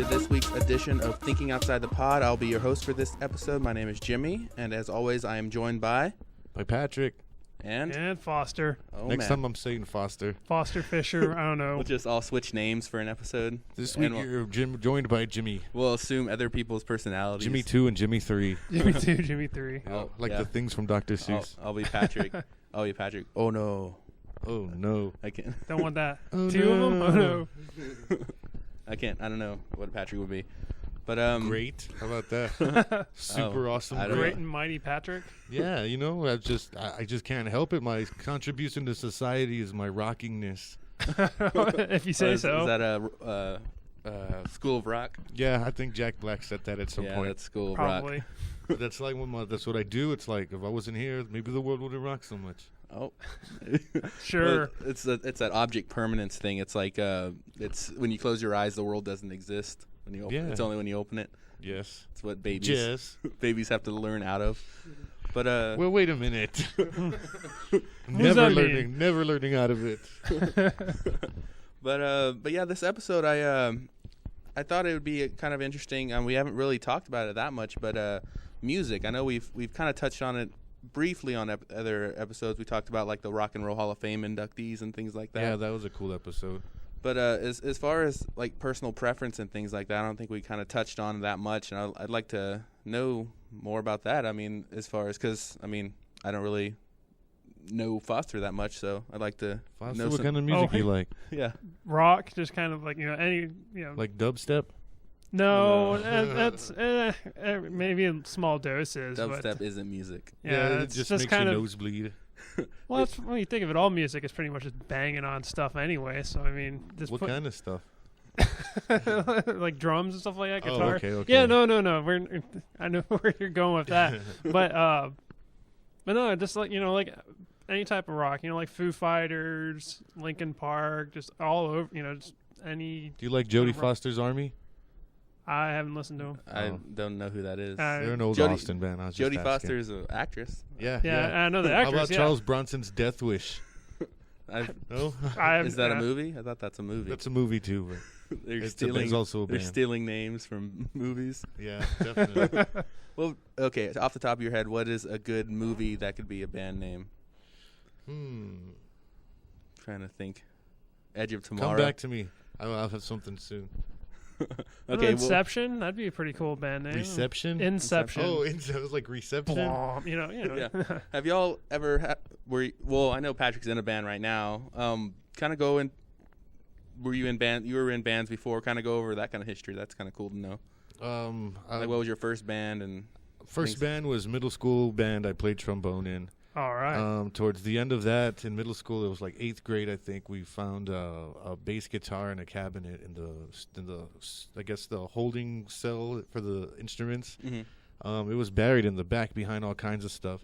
to this week's edition of Thinking Outside the Pod. I'll be your host for this episode. My name is Jimmy, and as always, I am joined by Patrick. And Foster. Oh, Next man. time I'm saying Foster. Foster Fisher. I don't know. We'll just all switch names for an episode. This And week you're joined by Jimmy. We'll assume other people's personalities. Jimmy 2 and Jimmy 3. Jimmy 2, Jimmy 3. Oh, like yeah. the things from Dr. Seuss. I'll be Patrick. I'll be Patrick. Oh no, Oh, no. I can't. Don't want that. Oh, Two of them? no. Oh, no. I can't. I don't know what Patrick would be. But Great. How about that? Super awesome. I don't Great and mighty Patrick. Yeah, you know, I just can't help it. My contribution to society is my rockingness. If you say is so. that a School of Rock? Yeah, I think Jack Black said that at some Yeah, point. that's School of Rock. Probably. That's like that's what I do. It's like if I wasn't here, maybe the world wouldn't rock so much. Oh, Sure. Well, it's that object permanence thing. It's like it's when you close your eyes, the world doesn't exist. When you open, Yeah. it's only when you open it. Yes. It's what babies Yes. babies have to learn out of. But Well, wait a minute. does never that learning, never learning out of it. but yeah, this episode I thought it would be kind of interesting. We haven't really talked about it that much, but music. I know we've kind of touched on it briefly on other episodes. We talked about like the Rock and Roll Hall of Fame inductees and things like that. Yeah, that was a cool episode. But as far as like personal preference and things like that, I don't think we kind of touched on that much, and I'd like to know more about that. I mean, as far as because I don't really know Foster that much, so I'd like to Foster, know what some. kind of music Oh, you like? Yeah, Rock, just kind of like, Like dubstep? No, No. that's maybe in small doses. dubstep But, isn't music. yeah, it it's just just makes kind your of. nose bleed. Well, that's, when you think of it, all music is pretty much just banging on stuff anyway. So, I mean, just What kind of stuff? like drums and stuff like that, Oh, guitar. okay. Yeah, no. I know where you're going with that. But no, just like, like any type of rock, like Foo Fighters, Linkin Park, just all over, just any. Do you like Jodie rock. Foster's Army? I haven't listened to them. I Oh. don't know who that is. They're an old Jodie- Austin band. I was just Jodie asking. Foster is an actress. Yeah, Yeah, I know the How actress. about yeah. Charles Bronson's Death Wish? No? Is that a movie? I thought that's a movie. That's a movie, too. They're It's stealing. also a They're band. stealing names from movies. Yeah, definitely. Well, okay. So off the top of your head, what is a good movie that could be a band name? Trying to think. Edge of Tomorrow. Come back to me. I'll have something soon. Okay. Inception, that'd be a pretty cool band name. Reception? Inception. Oh, it was like Reception? Blom, Yeah. Have y'all ever I know Patrick's in a band right now. Kind of go in. Were you in band? You were in bands before. Kind of go over that kind of history. That's kind of cool to know. Like, what was your first band? And First band was middle school band I played trombone in. All right. Towards the end of that, in middle school, it was like 8th grade, I think. We found a bass guitar in a cabinet in the I guess the holding cell for the instruments. Mm-hmm. It was buried in the back behind all kinds of stuff.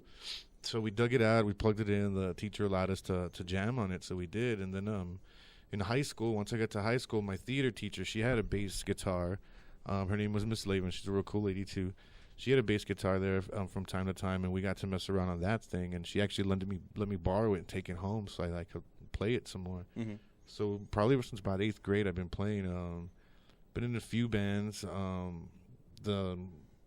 So we dug it out, we plugged it in. The teacher allowed us to jam on it, so we did. And then in high school, once I got to high school, my theater teacher, she had a bass guitar. Her name was Miss Laven. She's a real cool lady too. She had a bass guitar there from time to time, and we got to mess around on that thing. And she actually let me borrow it and take it home so I could play it some more. Mm-hmm. So probably since about 8th grade, I've been playing. Been in a few bands. The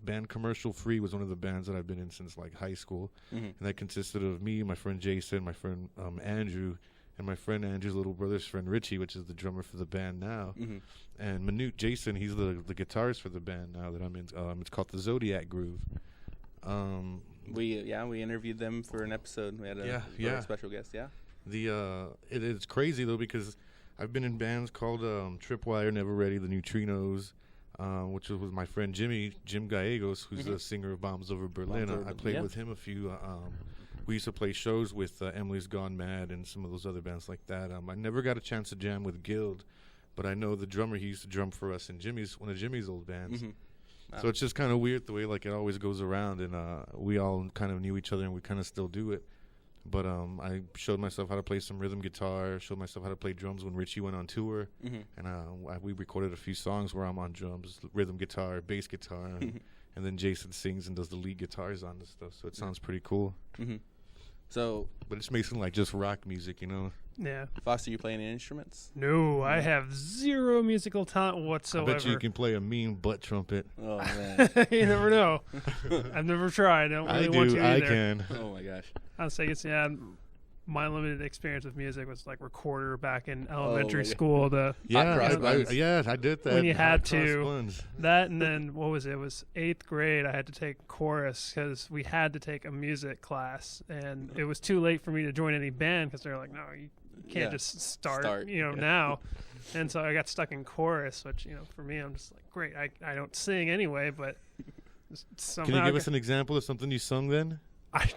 band Commercial Free was one of the bands that I've been in since like high school, and that consisted of me, my friend Jason, my friend Andrew, and my friend Andrew's little brother's friend Richie, which is the drummer for the band now. Mm-hmm. And Manute Jason, he's the guitarist for the band now that I'm in. It's called the Zodiac Groove. We interviewed them for an episode. We had a very special guest. Yeah. It's crazy though because I've been in bands called Tripwire, Never Ready, the Neutrinos, which was with my friend Jim Gallegos, who's the singer of Bombs Over Berlin. I played with him a few. We used to play shows with Emily's Gone Mad and some of those other bands like that. I never got a chance to jam with Guild, but I know the drummer. He used to drum for us in one of Jimmy's old bands. Mm-hmm. Wow. So it's just kind of weird the way like it always goes around, and we all kind of knew each other, and we kind of still do it. But I showed myself how to play some rhythm guitar, showed myself how to play drums when Richie went on tour, and we recorded a few songs where I'm on drums, rhythm guitar, bass guitar, and then Jason sings and does the lead guitars on this stuff. So it sounds pretty cool. Mm-hmm. So, But it's basically like just rock music, you know. Yeah. Foster, you play any instruments? No, I have zero musical talent I whatsoever. bet you can play a mean butt trumpet. Oh man. You never know. I've never tried. I don't really want to I either. can. Oh my gosh. I'll say it's my limited experience with music was like recorder back in elementary my God. school. Yeah, cross I buns. did that. When you Hot had cross to. buns. That and then what was it? It was 8th grade. I had to take chorus because we had to take a music class, and it was too late for me to join any band because they're like, no, you can't Yeah. just start, Yeah. now. And so I got stuck in chorus, which for me, I'm just like, great. I don't sing anyway, but somehow Can you give us an example of something you sung then? I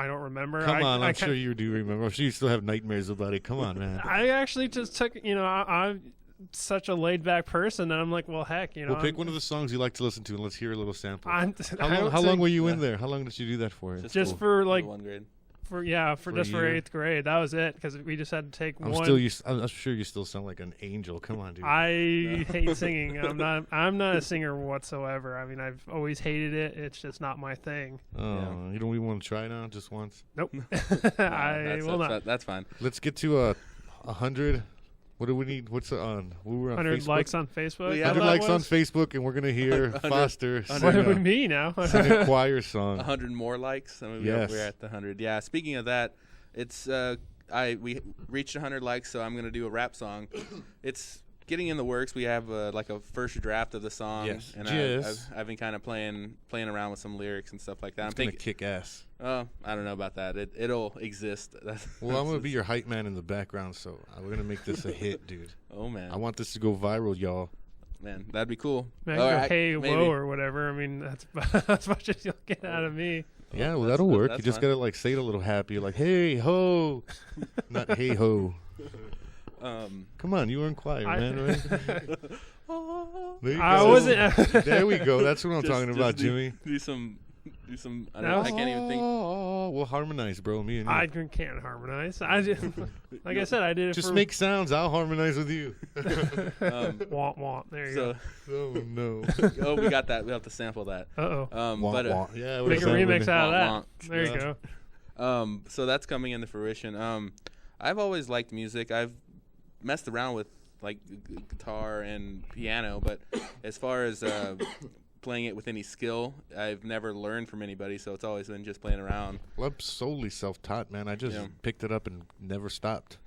don't remember. Come on, I'm I sure you do remember. I'm sure you still have nightmares about it. Come on, man. I actually just took, I'm such a laid back person, and I'm like, well, heck, Well, pick one of the songs you like to listen to, and let's hear a little sample. I How don't long sing- were you in there? How long did you do that for? Just cool. for like 1 grade. for For a just for year? 8th grade. That was it because we just had to take I'm one. I'm sure you still sound like an angel. Come on, dude. I hate singing. I'm not a singer whatsoever. I mean, I've always hated it. It's just not my thing. Oh, you don't even want to try now, just once. Nope. That's, will not. That's fine. Let's get to 100. What do we need? What's on? We were on 100 Facebook. likes on Facebook. We How have 100 that likes on was? Facebook, and we're gonna hear 100 Foster What sing do we a, mean now? sing a choir song. 100 more likes. I mean, Yes. we're at the 100. Yeah. Speaking of that, it's we reached 100 likes, so I'm gonna do a rap song. It's getting in the works. We have like a first draft of the song, Yes. and Yes. I've been kind of playing around with some lyrics and stuff like that. It's I'm gonna thinking, kick ass. I don't know about that. It'll exist. Well, I'm gonna be your hype man in the background, so we're gonna make this a hit, dude. Oh man, I want this to go viral, y'all. man, that'd be cool. Man, All go, right, hey, maybe. whoa, or whatever. I mean, that's as much as you'll get out of me. Yeah, well, that's- that'll work. You that's just fine. gotta like say it a little happy, like "Hey ho," not "Hey ho." Come on, you were in choir, man. Right? There you I go. wasn't. There we go. That's what I'm Just- talking just about, do- Jimmy. Do some. I No. can't even think. Oh, we'll harmonize, bro. Me and you. I can't harmonize. I just, like I said, I did it Just for make sounds. I'll harmonize with you. want. There you So, Oh no. oh, we got that. We have to sample that. go. Uh-oh. Wah, But wah. Yeah, Make a we're remix sampling out of that. Wah, wah. There you Yeah. go. So that's coming into fruition. I've always liked music. I've messed around with like guitar and piano, but as far as playing it with any skill, I've never learned from anybody. So it's always been just playing around. Well, I'm solely self-taught, man. I just Yeah. picked it up and never stopped.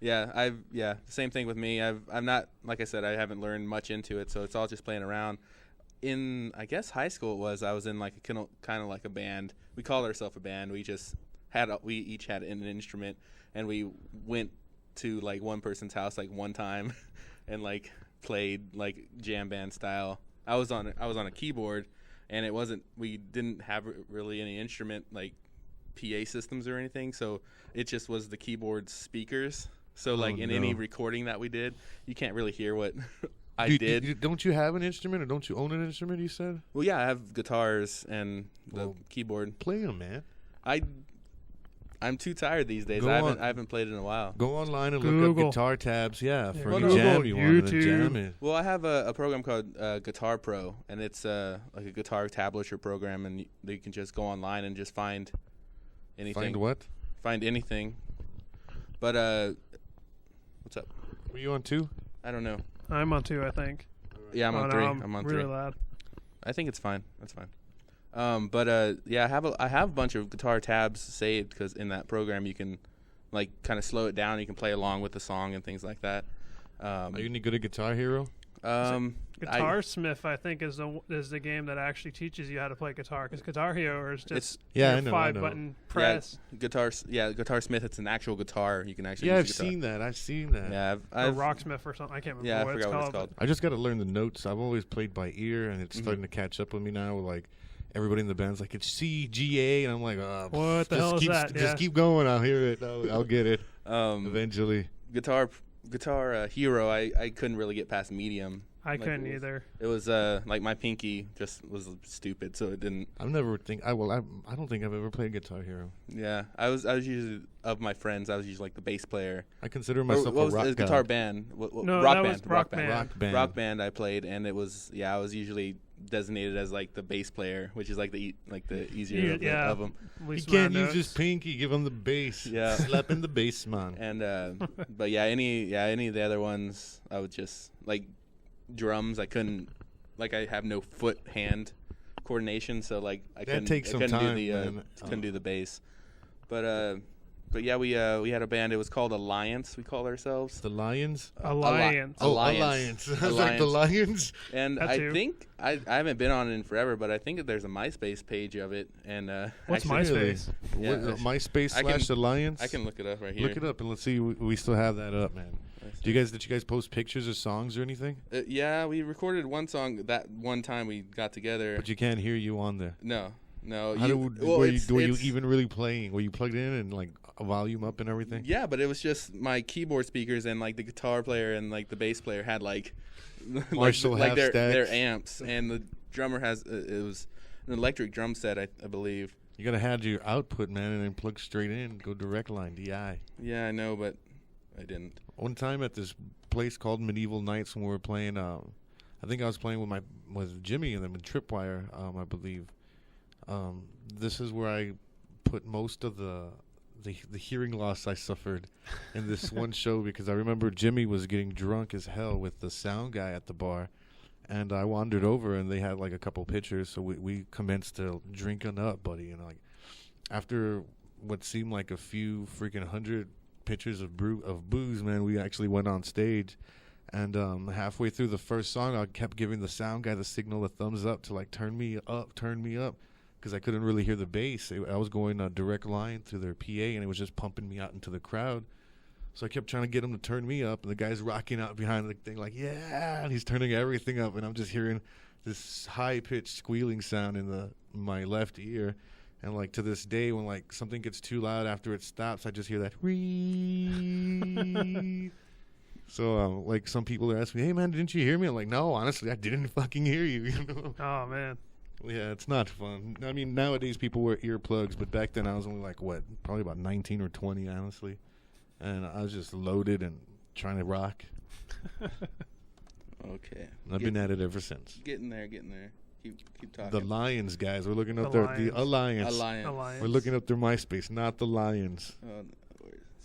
Yeah, same thing with me. I'm not, like I said, I haven't learned much into it, so it's all just playing around. In I guess high school I was in like kind of like a band. We called ourselves a band. We each had an instrument, and we went to like one person's house like one time, and like played like jam band style. I was on a keyboard, and we didn't have really any instrument like PA systems or anything, so it just was the keyboard speakers. So like in any no. recording that we did, you can't really hear what I Do- did. Don't you have an instrument, or don't you own an instrument? You said. Well, yeah, I have guitars and the Well, keyboard. Play them, man. I'm too tired these days. Go I on. haven't played in a while. Go online and look Google. up guitar tabs. Yeah, for Well, any no. jam you want to YouTube. jam it. Well, I have a program called Guitar Pro, and it's like a guitar tablature program, and you can just go online and just find anything. Find what? Find anything. But what's up? Were you on 2? I don't know. I'm on 2, I think. Yeah, I'm Oh, on no, 3. I'm on really 3. loud. I think it's fine. That's fine. But yeah, I have a bunch of guitar tabs saved because in that program you can like kind of slow it down. You can play along with the song and things like that. Are you any good at Guitar Hero? Guitar Smith, I think, is the game that actually teaches you how to play guitar. Because Guitar Hero is just Yeah, your I know, 5-button press. Guitar Smith. It's an actual guitar. You can actually Yeah, I've use a guitar. seen that. I've seen that. Yeah, Or I've Rocksmith or something. I can't remember yeah, I what forgot it's what called. it's called. I just got to learn the notes. I've always played by ear, and it's Mhm. starting to catch up with me now. With like everybody in the band's like, it's C, G, A, and I'm like, What the hell is that? Just Yeah. keep going. I'll hear it. I'll get it eventually. Guitar Hero. I couldn't really get past medium. I couldn't it was, either. It was like my pinky just was stupid, so it didn't. I don't think I've ever played Guitar Hero. Yeah, I was usually of my friends. I was usually like the bass player. I consider Or myself what a was rock the guy. guitar band? No, rock that band. was rock band. Rock band. Rock band. I played, and it was I was usually designated as like the bass player, which is like the easier of them. At He least can't my use his notes. pinky. Give him the bass. Yeah. Slap in the bass, man. And but any of the other ones, I would just like drums. I couldn't I have no foot hand coordination, so like I couldn't takes some couldn't time, do the man. couldn't do the bass. But yeah, we had a band. It was called Alliance. We called ourselves The Lions. Alliance. Alliance. I was like the Lions. And That I too. think I haven't been on it in forever, but I think that there's a MySpace page of it. And What's actually, MySpace? Yeah, What, MySpace I can- / Alliance. I can look it up right here. look it up and let's see. We still have that up, man. Let's Did you guys post pictures or songs or anything? yeah, we recorded one song that one time we got together. But you can't hear you on there. No. How you- well, were it's- you it's- even really playing? Were you plugged in and like a volume up and everything? Yeah, but it was just my keyboard speakers, and like the guitar player and like the bass player had like Marshall like their half-stacks. amps, and the drummer has it was an electric drum set, I believe. You gotta have your output, man, and then plug straight in. Go direct line, DI. Yeah, I know, but I didn't. One time at this place called Medieval Nights when we were playing, I think I was playing with Jimmy and then with Tripwire, I believe. This is where I put most of the hearing loss I suffered in this one show, because I remember Jimmy was getting drunk as hell with the sound guy at the bar, and I wandered over and they had like a couple pitchers, so we commenced to drinking up, buddy, and like after what seemed like a few freaking 100 pitchers of booze, man, we actually went on stage. And halfway through the first song, I kept giving the sound guy the signal, the thumbs up, to like turn me up, because I couldn't really hear the bass. I was going a direct line through their PA, and it was just pumping me out into the crowd. So I kept trying to get him to turn me up, and the guy's rocking out behind the thing like, yeah, and he's turning everything up, and I'm just hearing this high-pitched squealing sound in my left ear. And like to this day, when like something gets too loud after it stops, I just hear that. So, like, some people are asking me, hey, man, didn't you hear me? I'm like, no, honestly, I didn't fucking hear you, you know? Oh man. Yeah, it's not fun. I mean, nowadays people wear earplugs, but back then I was only like, probably about 19 or 20, honestly. And I was just loaded and trying to rock. Okay. And I've been at it ever since. Getting there. Keep talking. The Lions, guys. We're looking up The the Alliance. Alliance. We're looking up their MySpace, not the Lions. Oh, no.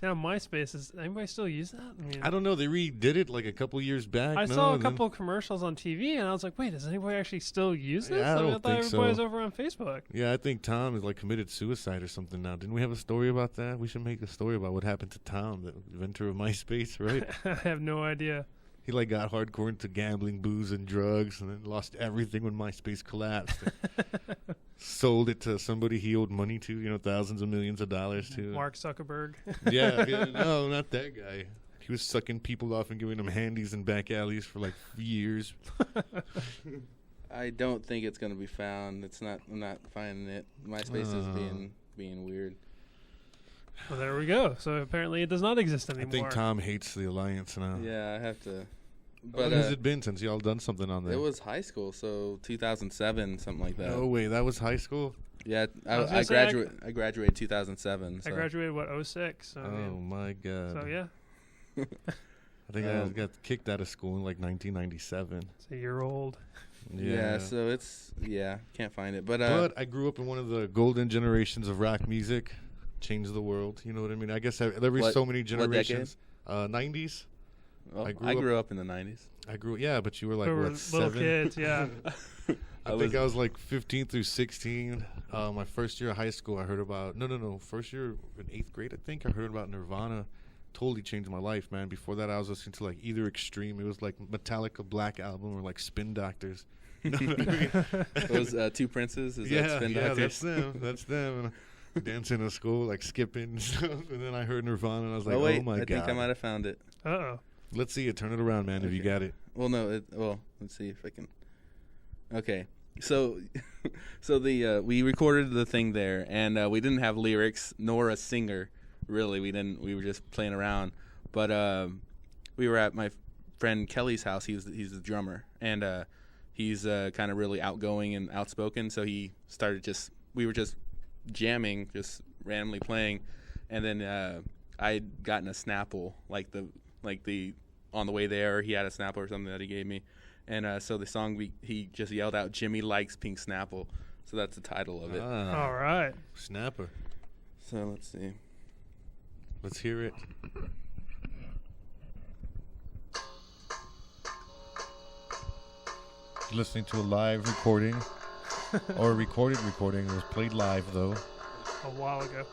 See, on MySpace, does anybody still use that? I mean, I don't know. They redid it like a couple years back. I no, saw a and then- couple of commercials on TV, and I was like, "Wait, does anybody actually still use this?" Yeah, I Like, don't thought think everybody's so. over on Facebook. Yeah, I think Tom has like committed suicide or something now. Didn't we have a story about that? We should make a story about what happened to Tom, the inventor of MySpace, right? I have no idea. He like got hardcore into gambling, booze, and drugs, and then lost everything when MySpace collapsed. Sold it to somebody he owed money to, thousands of millions of dollars to. Mark Zuckerberg. Yeah, no, not that guy. He was sucking people off and giving them handies in back alleys for like years. I don't think it's gonna be found. I'm not finding it. MySpace is being weird. Well, there we go. So apparently, it does not exist I anymore. think Tom hates the Alliance now. Yeah, I have to. How But long has it been since y'all done something on there? it was high school, so 2007, something like that. No way, that was high school? Yeah, I was I gonna say, I graduated 2007. So. I graduated, 06? So, Oh my god. so yeah, I think I got kicked out of school in like 1997. it's a year old. Yeah, so it's can't find it. But But I grew up in one of the golden generations of rock music. Changed the world, you know what I mean? I guess there were so many generations. 90s. well, I I grew grew up in the 90s. But you were like, We were what, little 7? kids, yeah. I think I was like 15 through 16. My first year of high school, I heard about... No. First year in 8th grade, I think, I heard about Nirvana. Totally changed my life, man. Before that, I was listening to like either extreme. It was like Metallica Black Album or like Spin Doctors. You know what I mean? Those Two Princes? Is that Spin yeah, Doctors? that's them. And dancing in school, like skipping and stuff. And then I heard Nirvana, and I was like, oh, wait, my I God. think I might have found it. Uh-oh. Let's see it. Turn it around, man, if you got it. Well, no. Let's see if I can. Okay. So we recorded the thing there, and we didn't have lyrics nor a singer. Really, we didn't. We were just playing around. But we were at my friend Kelly's house. He's the drummer, and he's kind of really outgoing and outspoken. So he started we were just jamming, just randomly playing, and then I'd gotten a Snapple, like the on the way there he had a Snapple or something that he gave me, and so the song he just yelled out, "Jimmy likes pink Snapple," so that's the title of it. All right. Snapper. So let's see. Let's hear it. Listening to a live recording or a recorded recording. It was played live though. A while ago.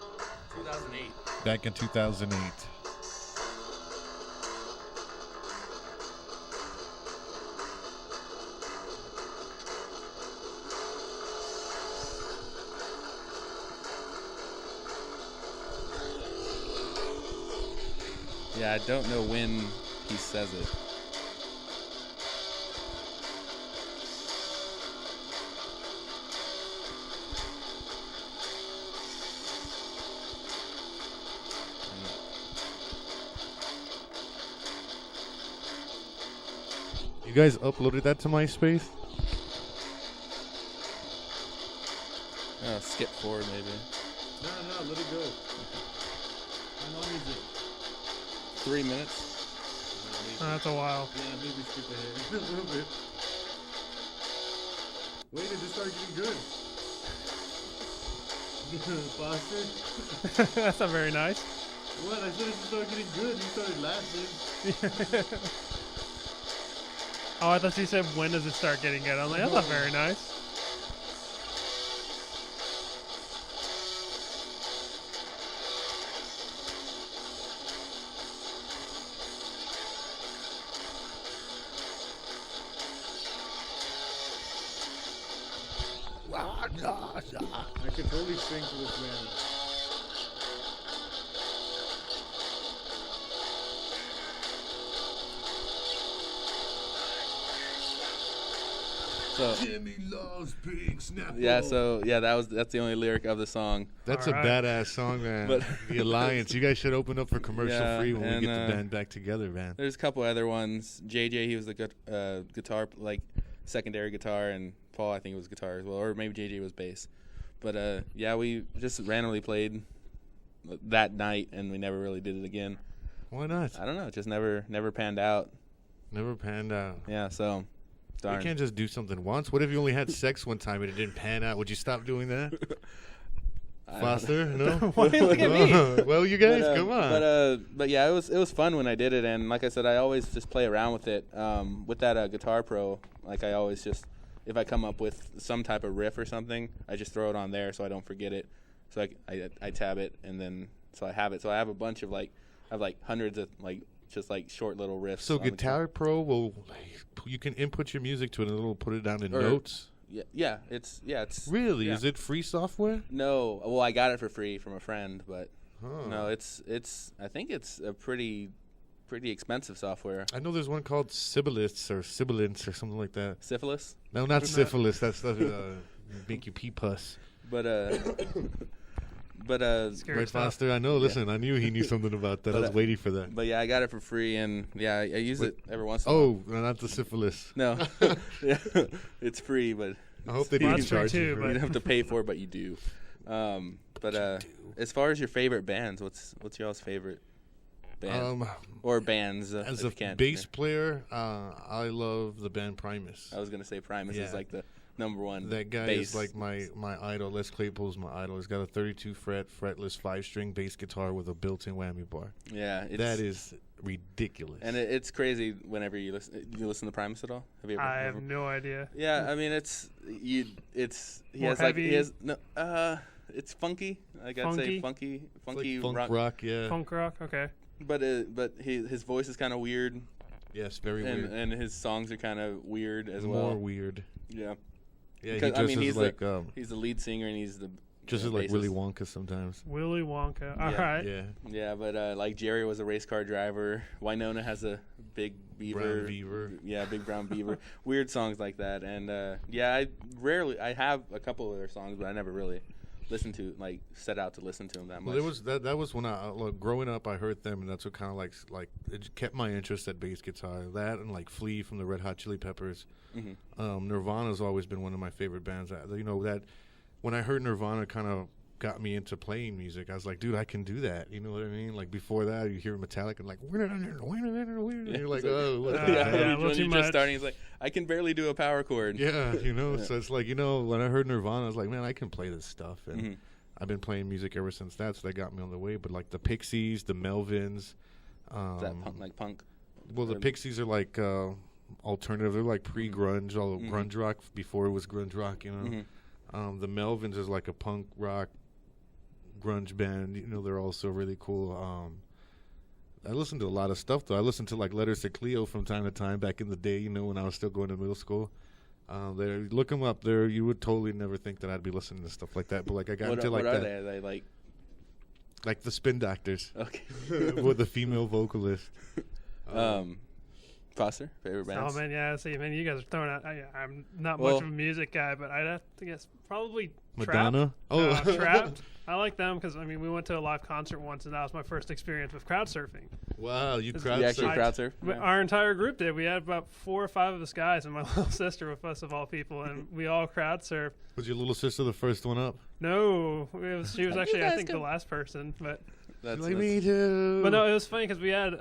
2008. Back in 2008. Yeah, I don't know when he says it. You guys uploaded that to MySpace? Skip forward maybe. No, let it go. How long is it? 3 minutes. That's a while. Yeah, maybe skip ahead a little bit. Wait, it just started getting good. Foster? That's not very nice. What? I said it just started getting good. You started laughing. Oh, I thought you said, when does it start getting good? I'm like, that's not very nice. I could totally sing for this man. So Jimmy loves pink Snapple. yeah, that's the only lyric of the song. That's All a right. badass song, man. But- The Alliance. You guys should open up for commercial Yeah, free when we and, get the band back together, man. There's a couple other ones. JJ, he was the guitar, like secondary guitar, and Paul, I think, was guitar as well, or maybe JJ was bass. But yeah, we just randomly played that night, and we never really did it again. Why not? I don't know, it just never panned out. Never panned out. Yeah, so You darn. can't just do something once. What if you only had sex one time and it didn't pan out? Would you stop doing that? I don't Foster? No? Why do you look at me? Well, you guys, come on. But yeah, it was fun when I did it, and like I said, I always just play around with it. With that Guitar Pro, like I always just, if I come up with some type of riff or something, I just throw it on there so I don't forget it. So I tab it, and then so I have it. So I have a bunch of I have hundreds of just short little riffs. So on the Guitar Pro will, you can input your music to it and it'll put it down in Or- notes. Yeah, it's Really? yeah. Is it free software? No, well, I got it for free from a friend, but Huh. no, it's I think it's a pretty expensive software. I know there's one called Sibilance or something like that. Syphilis, No, not syphilis. That's make you pee puss. but Scary Right, stuff. Foster? I know. Listen, I knew he knew something about that. I was waiting for that. But yeah, I got it for free, and yeah, I use it every once in a Oh, no, not the syphilis. while. No, yeah, it's free, but I hope they Well, didn't that's free charge too, you. you For but- don't have to pay for it, but you do. As far as your favorite bands, what's y'all's favorite band or bands? As if a you can. bass player, I love the band Primus. I was gonna say Primus is Yeah. like the number one. That guy bass. is like my idol. Les Claypool's my idol. He's got a 32 fret fretless 5-string bass guitar with a built-in whammy bar. Yeah, That is ridiculous. and it's crazy whenever you listen. Do you listen to Primus at all? Have you ever? I have no idea. Yeah, I mean he More has heavy? he has no it's funky. I gotta say funky It's like funk rock, yeah. Punk rock? Okay. but his voice is kind of weird, Yes, very and weird. and his songs are kind of weird as More well. weird. Yeah, Yeah, he 'Cause, just I mean, is he's like he's the lead singer and he's the just you is know, like Willy bassist. Wonka sometimes. Willy Wonka. All Yeah, right. Yeah, Yeah, but like Jerry was a race car driver. Winona has a big beaver. Brown beaver. Yeah, big brown beaver. Weird songs like that, and yeah, I have a couple of their songs, but I never really set out to listen to them that much. Well, that was when growing up, I heard them, and that's what kind of like it kept my interest at bass guitar. That and like Flea from the Red Hot Chili Peppers. Nirvana's always been one of my favorite bands. That when I heard Nirvana, kind of got me into playing music. I was like, dude, I can do that. You know what I mean? Like before that, you hear Metallica and like, and you're like, oh, what's that? When you're just starting, it's like, I can barely do a power chord. Yeah, so it's like, when I heard Nirvana, I was like, man, I can play this stuff. And I've been playing music ever since that, so that got me on the way. But like the Pixies, the Melvins. Is that punk? Well, the Pixies are like alternative. They're like pre-grunge, all grunge rock before it was grunge rock, The Melvins is like a punk rock grunge band. They're also really cool. I listened to a lot of stuff, though. I listened to like Letters to Cleo from time to time back in the day, when I was still going to middle school. Look them up. There, you would totally never think that I'd be listening to stuff like that. But like I got into like that. What are they? Are they like the Spin Doctors? Okay. With the female vocalist. Foster, favorite bands? Oh man, yeah. See, man, you guys are throwing out. I'm not much of a music guy, but I'd have to guess probably Madonna. Trapped. Trapped. I like them because we went to a live concert once, and that was my first experience with crowd surfing. Wow, you crowd actually crowd surf? Yeah. Our entire group did. We had about 4 or 5 of us guys, and my little sister with us, of all people, and we all crowd surfed. Was your little sister the first one up? No, she was actually I think the last person, but. That's me too. But no, it was funny because we had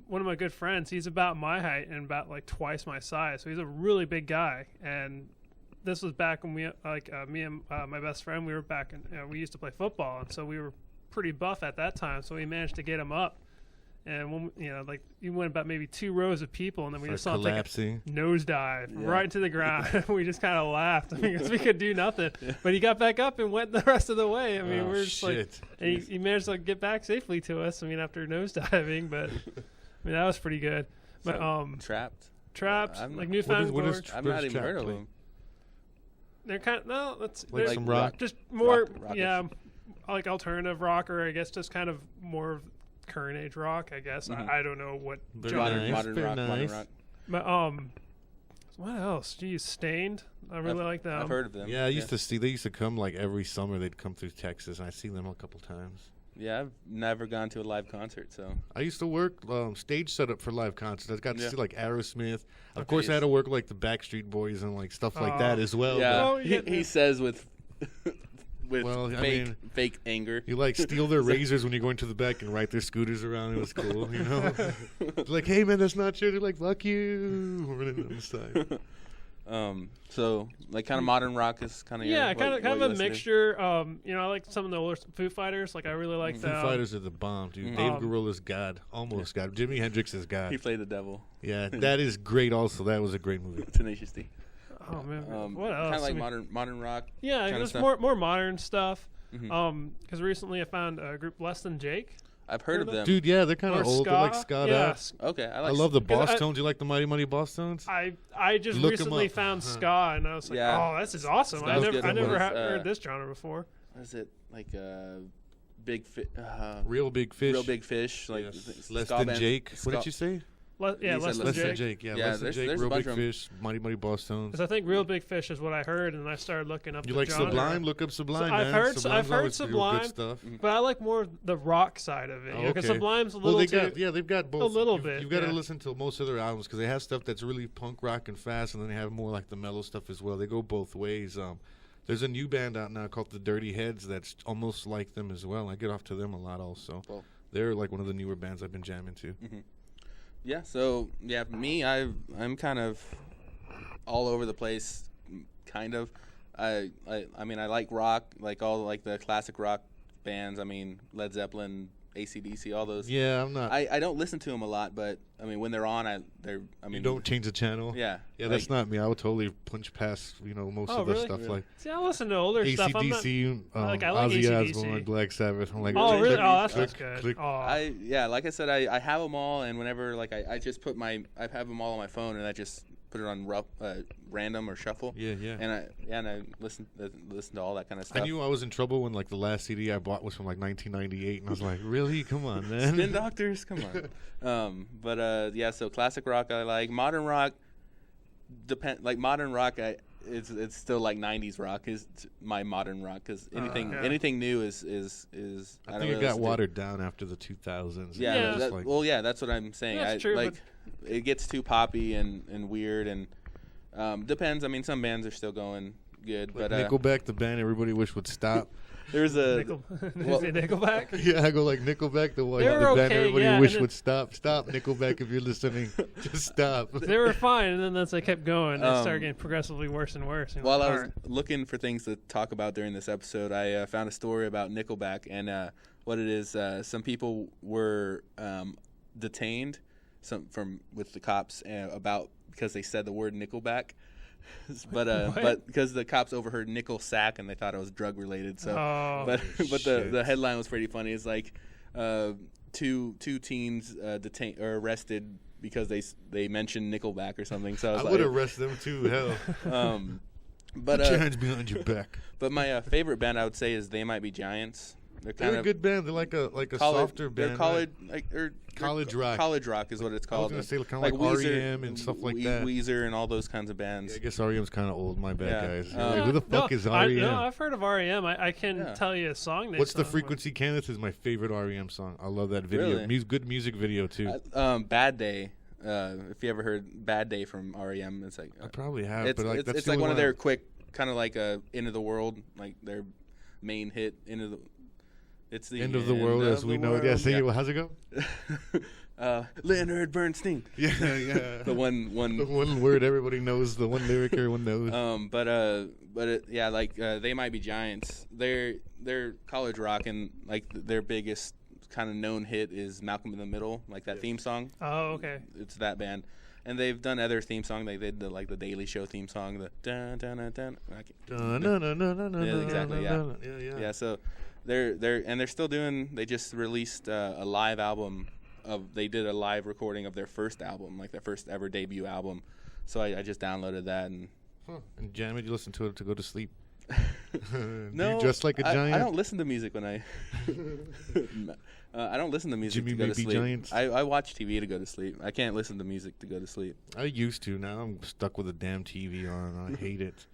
one of my good friends. He's about my height and about like twice my size, so he's a really big guy. And this was back when me and my best friend, we were back in. We used to play football, and so we were pretty buff at that time. So we managed to get him up, and when he went about maybe 2 rows of people, and then we just saw him take a nosedive right into the ground. We just kind of laughed because we could do nothing. But he got back up and went the rest of the way. I mean, we were just like, and he managed to get back safely to us. I mean, after nosediving, but that was pretty good. But Trapped, like Newfound Gorge. I've not even heard of them. They're kind of that's like some rock, just more rock-ish. like alternative rock, or I guess just kind of more current age rock, I guess. I don't know what modern rock. But what else? Geez, Stained. I really like them. I've heard of them. Yeah, I used to see. They used to come like every summer. They'd come through Texas, and I seen them a couple times. Yeah, I've never gone to a live concert, so. I used to work stage setup for live concerts. I got to see like Aerosmith. Of course, yes. I had to work like the Backstreet Boys and like stuff like that as well. Yeah, he says with with fake anger. You like steal their razors when you're going to the back and ride their scooters around. It was cool, Like, hey man, that's not true. They're like, fuck you. We're running on the side. So like kind of modern rock is kind of kind of a mixture. I like some of the older Foo Fighters. Like I really like them. Foo Fighters are the bomb, dude. Dave Grohl's God, almost God. Jimi Hendrix is God. He played the devil. Yeah, that is great. Also, that was a great movie. Tenacious D. Oh man, what else? Kind of like modern rock. Yeah, there's more modern stuff. Because recently I found a group Less Than Jake. I've heard of them. Dude, yeah, they're kind of old. They're like ska. Yeah. Okay, I love the Boss Tones. You like the Mighty Mighty Boss Tones? I just recently found ska, and I was like, oh, this is awesome. I never heard this genre before. What is it? Like Big Real Big Fish. Real Big Fish. Like Less Than Jake. What did you say? Less Than Jake. Yeah, Less Than Jake, Real Big Fish, Mighty Mighty Boss Tones. Because I think Real Big Fish is what I heard, and I started looking up. You like genre. Sublime? Look up Sublime. So I've heard Sublime, good stuff. but I like more the rock side of it. Because Sublime's a little they've got both. A little bit. You've got to listen to most of their albums because they have stuff that's really punk rock and fast, and then they have more like the mellow stuff as well. They go both ways. There's a new band out now called the Dirty Heads that's almost like them as well. I get off to them a lot also. Cool. They're like one of the newer bands I've been jamming to. Yeah, so me, I'm kind of all over the place, kind of. I mean, I like rock, like all like the classic rock bands. I mean, Led Zeppelin, AC/DC, all those. Yeah, I'm not. I don't listen to them a lot, but I mean, when they're on, you don't change the channel. Yeah. Yeah, that's not me. I would totally punch past most of the stuff like. See, I listen to older stuff. AC/DC, I like Ozzy AC/DC. Osbourne, Black Sabbath. I'm like, oh really? Oh, that's good. Click. Like I said, I have them all, and whenever like I just put I have them all on my phone, and I just put it on random or shuffle. Yeah. And I listen to all that kind of stuff. I knew I was in trouble when like the last CD I bought was from like 1998, and I was like, really? Come on, man. Spin Doctors, come on. So classic rock I like. Modern rock, modern rock. it's still like '90s rock is my modern rock because anything new is I think it got watered down after the 2000s. Yeah, that's what I'm saying. That's true, like it gets too poppy and weird and depends. I mean, some bands are still going good, like but Nickelback, the band everybody wish would stop. There's a Nickelback. Yeah, I go like Nickelback, the band everybody wish would stop. Stop, Nickelback, if you're listening, just stop. They were fine, and then as they kept going, they started getting progressively worse and worse. While I was looking for things to talk about during this episode, I found a story about Nickelback and what it is. Some people were detained with the cops because they said the word Nickelback. But because the cops overheard nickel sack and they thought it was drug related, so but the headline was pretty funny. It's like two teens detained or arrested because they mentioned Nickelback or something. So I would arrest them too. Hell, but put your hands behind your back. But my favorite band I would say is They Might Be Giants. They're a good band. They're like a softer band. They're college rock. College rock is what it's called. I was gonna say kind of like R.E.M. and stuff like that. Weezer and all those kinds of bands. Yeah, I guess R.E.M.'s kind of old. My bad, guys. Who the fuck is R.E.M.? No, I've heard of R.E.M. I can tell you a song. What's the Frequency Canvas is my favorite R.E.M. song. I love that video. Really? Good music video too. Bad Day. If you ever heard Bad Day from R.E.M., it's like I probably have. It's like one of their quick kind of like Into the World, like their main hit. It's the end of the world as we know it. Yeah, sing it. How's it go? Leonard Bernstein. Yeah, yeah. The one word everybody knows. The one lyric everyone knows. They Might Be Giants. They're college rock, and like their biggest kind of known hit is Malcolm in the Middle, like that theme song. Oh, okay. It's that band. And they've done other theme songs. They did the Daily Show theme song, the dun dun dun dun. Yeah, exactly. Yeah. Yeah. So they're still doing. They just released a live album they did a live recording of their first album, like their first ever debut album. So I just downloaded that and jam it. You listen to it to go to sleep. No, just like a giant. I don't listen to music when I. I don't listen to music to go to sleep. Giants. I watch TV to go to sleep. I can't listen to music to go to sleep. I used to. Now I'm stuck with a damn TV on. I hate it.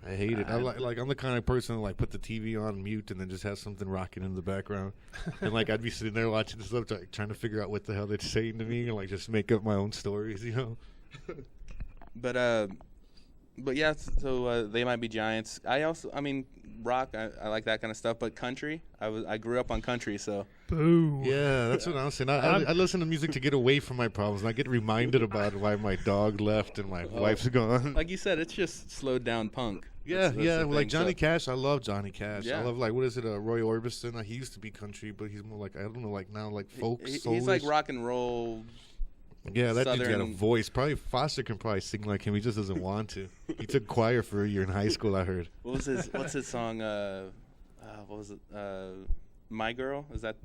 I hate it. I'm the kind of person that put the TV on mute and then just have something rocking in the background. And I'd be sitting there watching this stuff, trying to figure out what the hell they're saying to me, and just make up my own stories, But yeah, so They Might Be Giants. Rock. I like that kind of stuff. But country, I grew up on country, so. Boo. Yeah, that's what I'm saying. I listen to music to get away from my problems, and I get reminded about why my dog left and my wife's gone. Like you said, it's just slowed down punk. That's like Johnny Cash. I love Johnny Cash. Yeah. I love what is it? Roy Orbison. He used to be country, but he's more I don't know, now folk. He's like rock and roll. Yeah, that dude's got a voice. Probably Foster can probably sing like him. He just doesn't want to. He took choir for a year in high school, I heard. What's his song? What was it? My Girl? Is that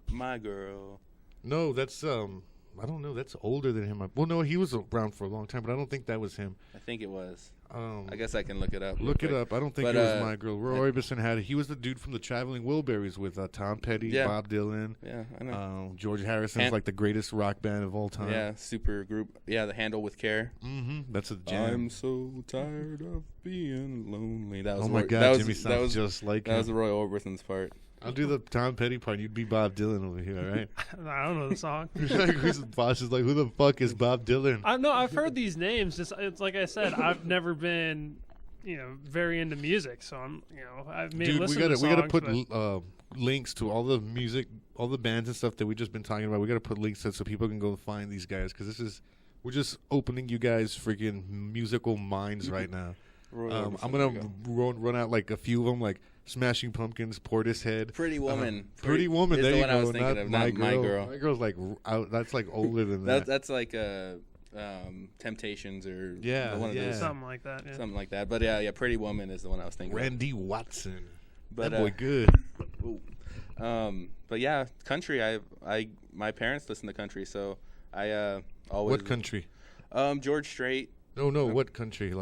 My Girl? No, that's I don't know. That's older than him. Well, no, he was around for a long time, but I don't think that was him. I think it was. I guess I can look it up. Look it up. I don't think it was My Girl. Roy Orbison he was the dude from the Traveling Wilburys with Tom Petty, Bob Dylan. Yeah, I know. George Harrison's the greatest rock band of all time. Yeah, super group. Yeah, The Handle with Care. Mm-hmm. That's a jam. I'm so tired of being lonely. That was my God, Jimmy sounds just like him. That was Roy Orbison's part. I'll do the Tom Petty part. You'd be Bob Dylan over here, all right? I don't know the song. Boss is like, who the fuck is Bob Dylan? I've heard these names. It's like I said, I've never been, very into music. So I've made listen to songs. We gotta put links to all the music, all the bands and stuff that we've just been talking about. We gotta put links so people can go find these guys because we're just opening you guys freaking musical minds right now. I'm gonna run out a few of them, like Smashing Pumpkins, Portishead, Pretty Woman. Pretty Woman. There you go. I was thinking of, not My Girl. My Girl's that's older than that. That's like Temptations or one of those. Something like that. Yeah. Something like that. But yeah, Pretty Woman is the one I was thinking. Randy Watson. But, that boy good. But yeah, country. My parents listen to country, so I always. What country? George Strait. No. What country?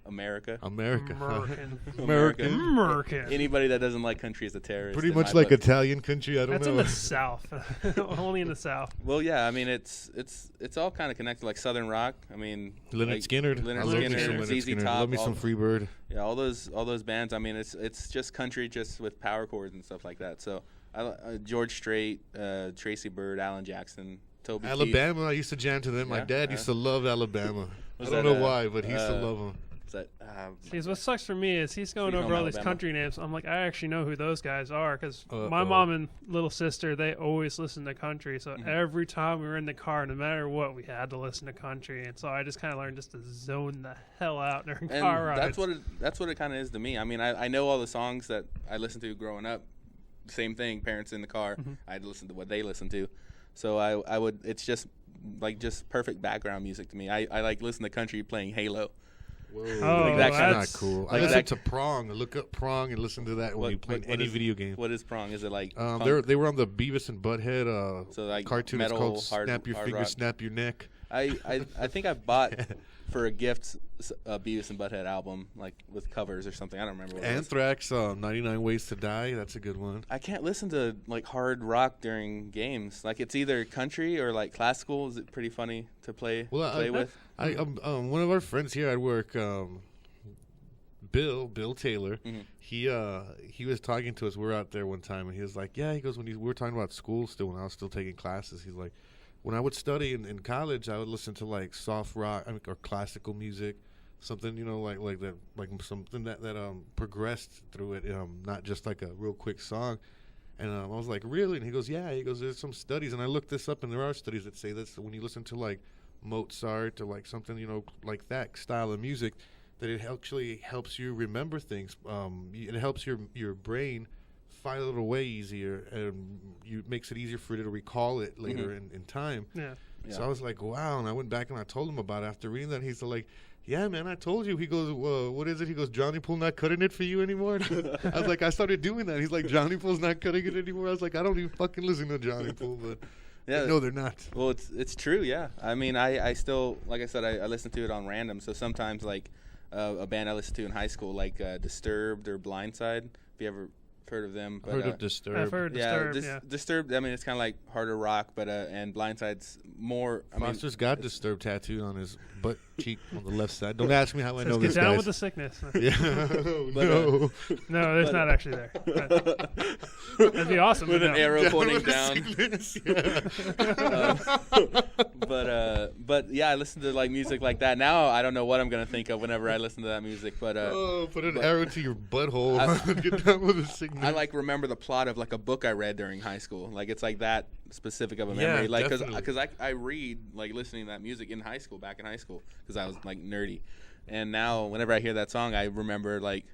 America. America. American. American. Anybody that doesn't like country is a terrorist. Pretty in much my like book. Italian country. I don't That's know. in the South. Only in the South. Well, yeah, I mean it's all kind of connected, like Southern rock. I mean, Leonard like Skinner. Leonard I love me Skinner, some Leonard ZZ Skinner. Top, Love me some Freebird. Yeah, all those bands. I mean, it's just country, just with power chords and stuff like that. So, George Strait, Tracy Byrd, Alan Jackson, Toby Keith. Alabama. I used to jam to them. My Yeah, dad used to love Alabama. I Was don't that, know why, but he used to love them. Is that, See, what sucks for me is he's going Sweet over Home all these Alabama. country names. I'm like, I actually know who those guys are because my Uh-oh. mom and little sister, they always listen to country. So Mhm. every time we were in the car, no matter what, we had to listen to country. And so I just kind of learned just to zone the hell out during and car rides. that's what it kind of is to me. I mean, I know all the songs that I listened to growing up. Same thing, parents in the car. Mhm. I'd listen to what they listen to. So I would. It's just perfect background music to me. I like listen to country playing Halo. Whoa, Oh, that's not that's- cool. I like listen that- to Prong. Look up Prong and listen to that when What- you play what any is- video game. What is prong? Is it like They were on the Beavis and Butthead so like cartoon. It's metal, called hard, Snap Your hard Fingers, rock? Snap Your Neck. I think I bought for a gift a Beavis and Butthead album, like with covers or something. I don't remember what it was. Anthrax, 99 Ways to Die. That's a good one. I can't listen to like hard rock during games. Like it's either country or like classical. Is it pretty funny to play with? One of our friends here at work, Bill Taylor, Mhm. he was talking to us. We were out there one time, and he was like, "Yeah," he goes, we were talking about school still when I was still taking classes. He's like, "When I would study in college, I would listen to like soft rock or classical music, something like that, like something that progressed through it, not just like a real quick song." And I was like, "Really?" And he goes, "Yeah." He goes, "There's some studies," and I looked this up, and there are studies that say that when you listen to like Mozart or like something like that style of music, that it actually helps you remember things. It helps your brain file it away easier, and makes it easier for you to recall it later in time. Yeah. So I was like, wow. And I went back and I told him about it after reading that. He's like, "Yeah, man, I told you." He goes, "What is it?" He goes, "Johnny Pool not cutting it for you anymore." I was like, I started doing that. He's like, "Johnny Pool's not cutting it anymore." I was like, I don't even fucking listen to Johnny Pool, but Yeah. no, they're not. Well, it's true. Yeah. I mean, I still, like I said, I listen to it on random. So sometimes like a band I listened to in high school, like Disturbed or Blindside. If you ever heard of them, but, Heard of Disturbed. I've heard Disturbed, yeah. Disturbed. I mean, it's kind of like harder rock, but and Blindside's more. Foster's got Disturbed tattooed on his butt cheek on the left side. Don't ask me how I know Says, this, get down guys. with the sickness. Yeah, But, no. No, there's not actually there. But that'd be awesome. with but an no. arrow pointing with the down. sickness, yeah. But yeah, I listen to like music like that. Now I don't know what I'm gonna think of whenever I listen to that music. But Put an but- arrow to your butthole. Get down with the sickness. I like remember the plot of like a book I read during high school. Like it's like that specific of a Yeah, memory. Like definitely. because I read like listening to that music in high school, back in high school, because I was like nerdy. And now whenever I hear that song, I remember like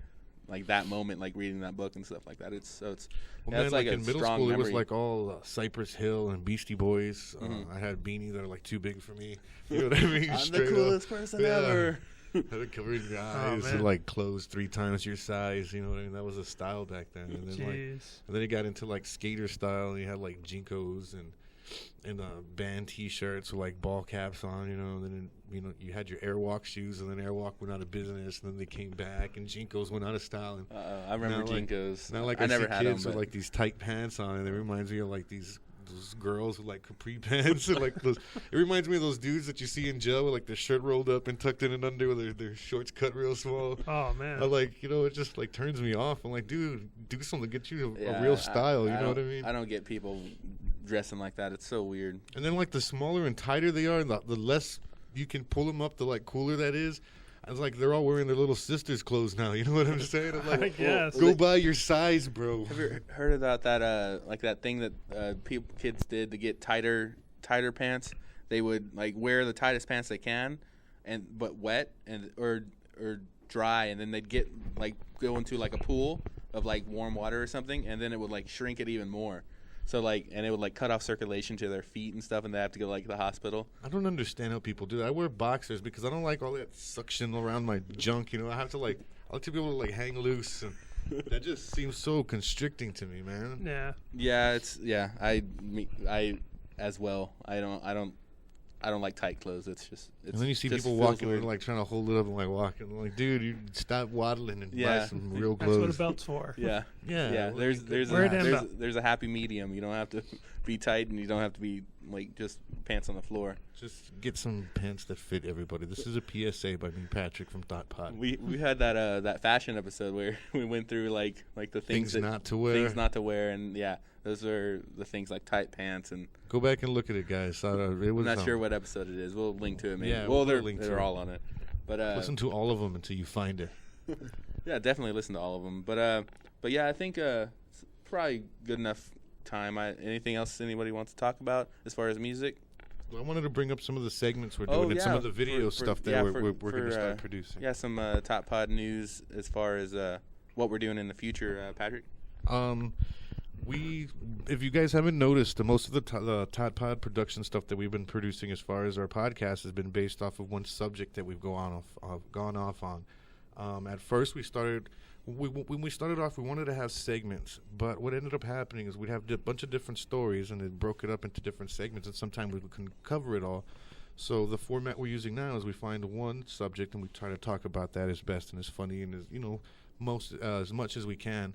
that moment, like reading that book and stuff like that. It's Well, yeah, man, it's like like a in middle strong school, it was memory. like all Cypress Hill and Beastie Boys. I had beanies that are like too big for me. You know what I mean? I'm the Straight up. coolest person ever. Had it covering your eyes, man. and like clothes 3 times your size. You know what I mean? That was a style back then. And then Jeez. and then it got into like skater style, and you had like Jinkos and band T-shirts with like ball caps on. You know, and then you had your Airwalk shoes, and then Airwalk went out of business, and then they came back, and Jinkos went out of style. And I remember now, like- Jinkos. now, like I I never see had them. kids with But like these tight pants on, and it reminds me of like those girls with like capri pants and like those. It reminds me of those dudes that you see in jail with like their shirt rolled up and tucked in and under with their shorts cut real small. Oh man. I like, it just like turns me off. I'm like, dude, do something to get you a yeah, real style. You know what I don't- mean? I don't get people dressing like that. It's so weird. And then like the smaller and tighter they are, the less you can pull them up, the like cooler that is. I was like, they're all wearing their little sister's clothes now. You know what I'm saying? I'm I like, guess. go buy your size, bro. Have you heard about that? Like that thing that kids did to get tighter pants. They would like wear the tightest pants they can, but wet or dry, and then they'd go into like a pool of like warm water or something, and then it would like shrink it even more. So and it would like cut off circulation to their feet and stuff, and they have to go like to the hospital. I don't understand how people do that. I wear boxers because I don't like all that suction around my junk. I have to I like to be able to like hang loose, and that just seems so constricting to me, man. Yeah. Yeah, I as well. I don't I don't like tight clothes. It's and then you see just people feels walking, weird. like trying to hold it up and like walking. I'm like, dude, you stop waddling and buy Yeah. some real That's what a clothes. belt's for. Yeah. Yeah, Yeah, well, there's Wear a, a damn there's, belt. there's a happy medium. You don't have to be tight, and you don't have to be like just pants on the floor. Just get some pants that fit everybody. This is a PSA by me, Patrick from Dot Pod. We had that fashion episode where we went through like the Things that, not to wear. things not to wear, and yeah, those are the things like tight pants. And Go back and look at it, guys. It was, I'm not sure what episode it is. We'll link to it. Maybe. Yeah, well, we'll link to they're it. all on it. But listen to all of them until you find it. yeah, definitely listen to all of them. But yeah, I think it's probably good enough time. Anything else anybody wants to talk about as far as music? I wanted to bring up some of the segments we're doing and some of the video stuff that we're going to start producing. Yeah, some Top Pod news as far as what we're doing in the future, Patrick. If you guys haven't noticed, most of the Tot Pod production stuff that we've been producing as far as our podcast has been based off of one subject that we've gone off on. At first, when we started off, we wanted to have segments, but what ended up happening is we'd have a bunch of different stories, and it broke it up into different segments, and sometimes we couldn't cover it all. So the format we're using now is we find one subject, and we try to talk about that as best and as funny and as much as we can.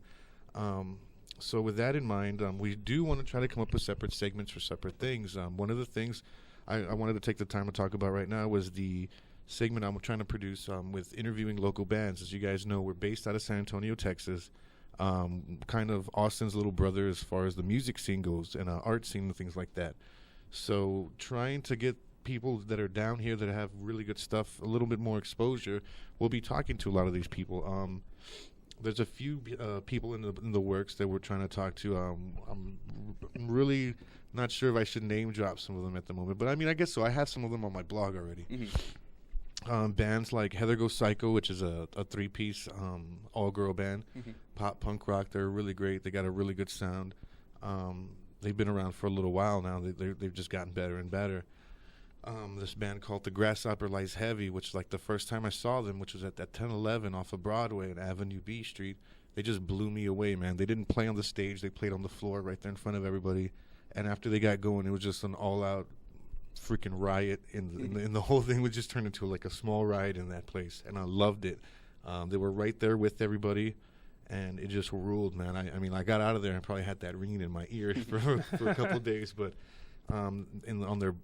So with that in mind, we do want to try to come up with separate segments for separate things. One of the things I wanted to take the time to talk about right now was the segment I'm trying to produce with interviewing local bands. As you guys know, we're based out of San Antonio, Texas, kind of Austin's little brother as far as the music scene goes and art scene and things like that. So trying to get people that are down here that have really good stuff a little bit more exposure, we'll be talking to a lot of these people. There's a few people in the works that we're trying to talk to. I'm really not sure if I should name drop some of them at the moment, but I mean, I guess so. I have some of them on my blog already. Mm-hmm. Bands like Heather Goes Psycho, which is a three-piece all-girl band, pop punk rock. They're really great. They got a really good sound. They've been around for a little while now. They've just gotten better and better. This band called The Grasshopper Lies Heavy, which like the first time I saw them, which was at that 1011 off of Broadway and Avenue B Street, they just blew me away, man. They didn't play on the stage. They played on the floor right there in front of everybody. And after they got going, it was just an all-out freaking riot. And the whole thing was just turned into like a small riot in that place. And I loved it. They were right there with everybody. And it just ruled, man. I mean, I got out of there and probably had that ringing in my ear for a couple of days. But on their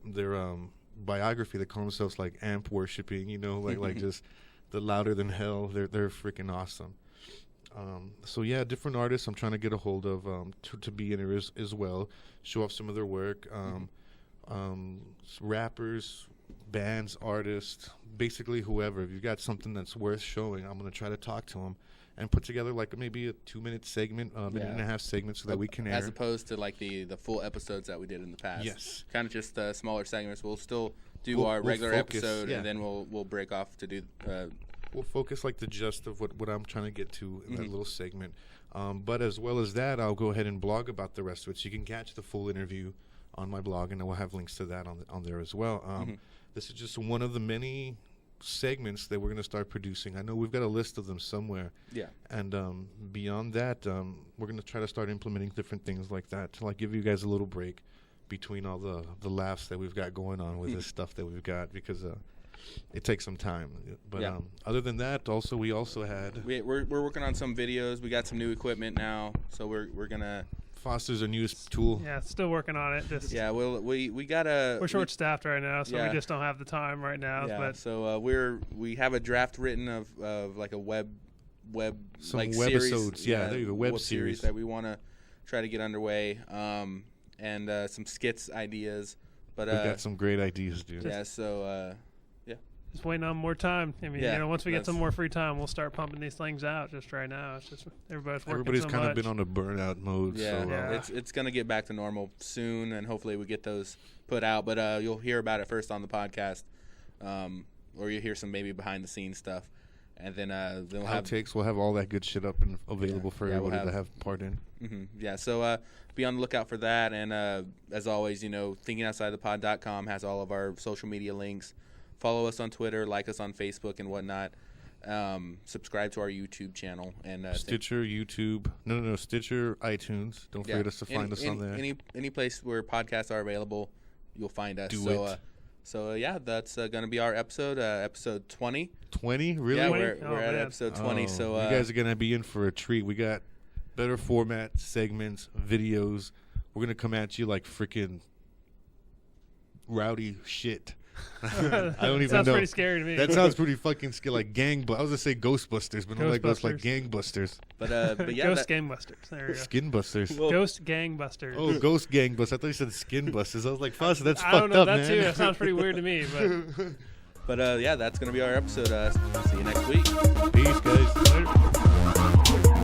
biography, they call themselves like amp worshipping, like just the louder than hell. They're freaking awesome. So yeah, different artists I'm trying to get a hold of to be in there as well, show off some of their work. Rappers, bands, artists, basically whoever. If you've got something that's worth showing, I'm going to try to talk to them and put together like maybe a 2-minute segment, minute and a half segment so that we can air. As opposed to like the full episodes that we did in the past. Yes. Kind of just smaller segments. We'll still do We'll regular focus, episode, yeah. and then we'll break off to do. We'll focus like the gist of what I'm trying to get to in that little segment. But as well as that, I'll go ahead and blog about the rest of it. So you can catch the full interview on my blog, and we'll have links to that on there as well. This is just one of the many segments that we're going to start producing. I know we've got a list of them somewhere. Yeah. And beyond that, we're going to try to start implementing different things like that to like give you guys a little break between all the laughs that we've got going on with this stuff that we've got, because it takes some time. But Yeah. other than that, we also had We're working on some videos. We got some new equipment now, so we're gonna. Foster's our newest tool. Yeah, still working on it. Just We gotta. we're short staffed right now, so Yeah. we just don't have the time right now. Yeah. But So we have a draft written of like a web Some like webisodes. series. Yeah, there you go, web series. that we want to try to get underway. And some skits ideas. But We've got some great ideas, dude. yeah. So just waiting on more time. I mean, Yeah, once we get some that's- more free time, we'll start pumping these things out. Just right now, it's just everybody's Everybody's so kind much. of been on a burnout mode. yeah, So, Yeah. it's gonna get back to normal soon, and hopefully we get those put out. But you'll hear about it first on the podcast, or you'll hear some maybe behind the scenes stuff, and then we'll have outtakes. We'll have all that good shit up and available for Yeah, we'll everybody to have- have part in. Yeah, so be on the lookout for that. And as always, thinkingoutsidethepod.com has all of our social media links. Follow us on Twitter, like us on Facebook and whatnot. Subscribe to our YouTube channel. And Stitcher, YouTube. No, Stitcher, iTunes. Don't forget us to find us on there. Any place where podcasts are available, you'll find us. Do so it. So yeah, that's gonna be our episode, episode 20. 20? Really? Yeah, 20? we're Oh, at man. episode 20. Oh, So you guys are gonna be in for a treat. We got better format, segments, videos. We're gonna come at you like freaking rowdy shit. I don't even Sounds know. pretty scary to me. That sounds pretty fucking scary, like I was gonna say Ghostbusters, but not like ghosts, like gangbusters, but yeah, Ghost Gangbusters. There we go. skinbusters. Well, Ghost Gangbusters. Oh, ghost gangbusters. I thought you said skin busters. I was like, Foster, that's I don't fucked know up, that man. too. That sounds pretty weird to me, but but yeah, that's gonna be our episode. See you next week. Peace, guys. later.